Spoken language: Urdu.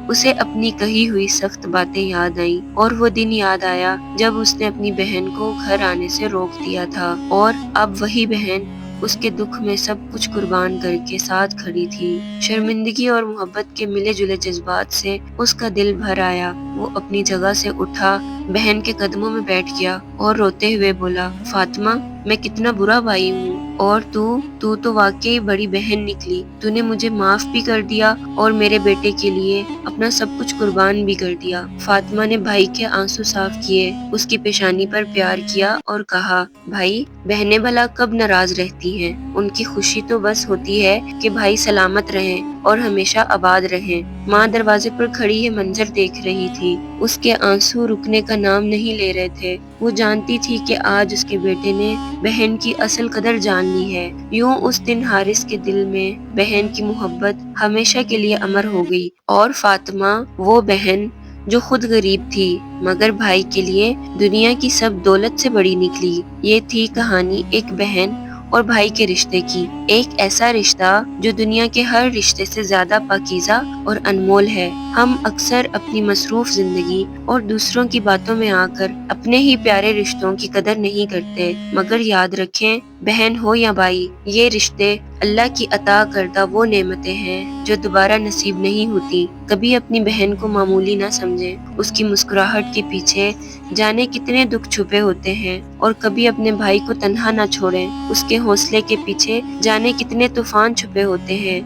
اسے اپنی کہی ہوئی سخت باتیں یاد آئیں اور وہ دن یاد آیا جب اس نے اپنی بہن کو گھر آنے سے روک دیا تھا، اور اب وہی بہن اس کے دکھ میں سب کچھ قربان کر کے ساتھ کھڑی تھی۔ شرمندگی اور محبت کے ملے جلے جذبات سے اس کا دل بھر آیا۔ وہ اپنی جگہ سے اٹھا، بہن کے قدموں میں بیٹھ گیا اور روتے ہوئے بولا، فاطمہ، میں کتنا برا بھائی ہوں، اور تو واقعی بڑی بہن نکلی۔ تو نے مجھے معاف بھی کر دیا اور میرے بیٹے کے لیے اپنا سب کچھ قربان بھی کر دیا۔ فاطمہ نے بھائی کے آنسو صاف کیے، اس کی پیشانی پر پیار کیا اور کہا، بھائی، بہنیں بھلا کب ناراض رہتی ہیں؟ ان کی خوشی تو بس ہوتی ہے کہ بھائی سلامت رہیں اور ہمیشہ آباد رہیں۔ ماں دروازے پر کھڑی یہ منظر دیکھ رہی تھی، اس کے آنسو رکنے کا نام نہیں لے رہے تھے۔ وہ جانتی تھی کہ آج اس کے بیٹے نے بہن کی اصل قدر جان لی ہے۔ یوں اس دن حارث کے دل میں بہن کی محبت ہمیشہ کے لیے امر ہو گئی، اور فاطمہ وہ بہن جو خود غریب تھی مگر بھائی کے لیے دنیا کی سب دولت سے بڑی نکلی۔ یہ تھی کہانی ایک بہن اور بھائی کے رشتے کی، ایک ایسا رشتہ جو دنیا کے ہر رشتے سے زیادہ پاکیزہ اور انمول ہے۔ ہم اکثر اپنی مصروف زندگی اور دوسروں کی باتوں میں آ کر اپنے ہی پیارے رشتوں کی قدر نہیں کرتے، مگر یاد رکھیں، بہن ہو یا بھائی، یہ رشتے اللہ کی عطا کردہ وہ نعمتیں ہیں جو دوبارہ نصیب نہیں ہوتی۔ کبھی اپنی بہن کو معمولی نہ سمجھیں، اس کی مسکراہٹ کے پیچھے جانے کتنے دکھ چھپے ہوتے ہیں، اور کبھی اپنے بھائی کو تنہا نہ چھوڑیں، اس کے حوصلے کے پیچھے جانے کتنے طوفان چھپے ہوتے ہیں۔